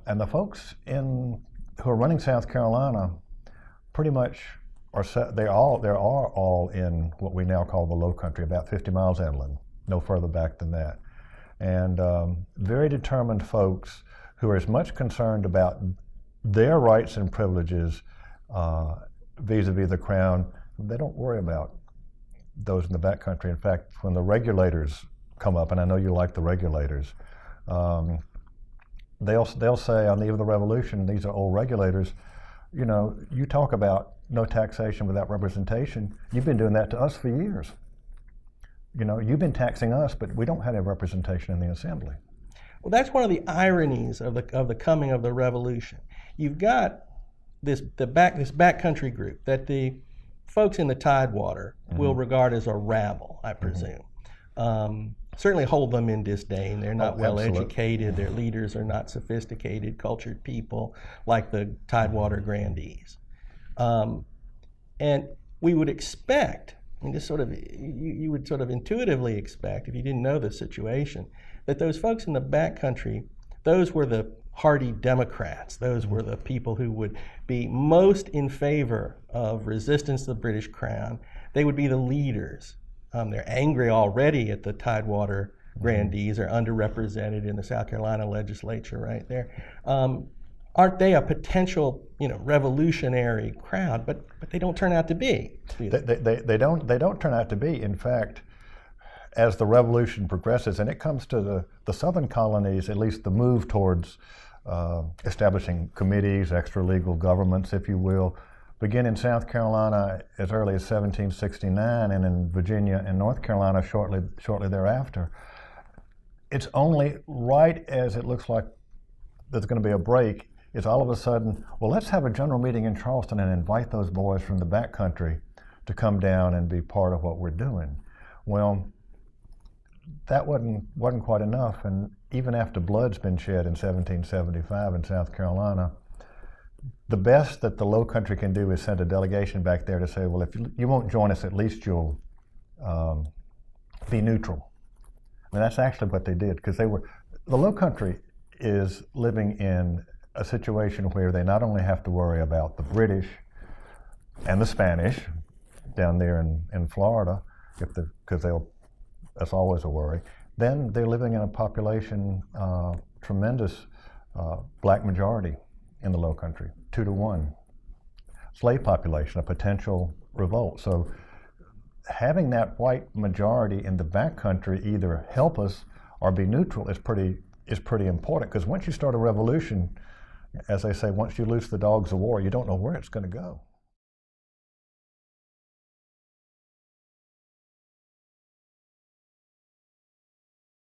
And the folks who are running South Carolina pretty much they're all in what we now call the Low Country, about 50 miles inland, no further back than that. And very determined folks who are as much concerned about their rights and privileges vis-a-vis the Crown. They don't worry about those in the backcountry. In fact, when the regulators come up, and I know you like the regulators, they'll say on the eve of the revolution, these are old regulators, you know, you talk about no taxation without representation. You've been doing that to us for years. You know, you've been taxing us, but we don't have any representation in the assembly. Well, that's one of the ironies of the coming of the revolution. You've got this backcountry group that the folks in the Tidewater will regard as a rabble, I presume. Certainly hold them in disdain. They're not well educated. Their leaders are not sophisticated, cultured people like the Tidewater grandees. And we would expect, and just sort of, you would sort of intuitively expect, if you didn't know the situation, that those folks in the backcountry, those were the hardy Democrats. Those were the people who would be most in favor of resistance to the British Crown. They would be the leaders. They're angry already at the Tidewater grandees are underrepresented in the South Carolina legislature right there. Aren't they a potential, revolutionary crowd? But they don't turn out to be. They don't turn out to be. In fact, as the revolution progresses, and it comes to the southern colonies, at least the move towards establishing committees, extra-legal governments, if you will, begin in South Carolina as early as 1769, and in Virginia and North Carolina shortly thereafter. It's only right as it looks like there's going to be a break, is all of a sudden, well, let's have a general meeting in Charleston and invite those boys from the backcountry to come down and be part of what we're doing. Well, that wasn't quite enough, and even after blood's been shed in 1775 in South Carolina, the best that the Low Country can do is send a delegation back there to say, well, if you won't join us, at least you'll be neutral. I mean, that's actually what they did, because the Low Country is living in a situation where they not only have to worry about the British and the Spanish down there in Florida, because that's always a worry. Then they're living in a population, tremendous black majority in the Low Country, 2-to-1. Slave population, a potential revolt. So having that white majority in the backcountry either help us or be neutral is pretty important, because once you start a revolution, as they say, once you loose the dogs of war, you don't know where it's going to go.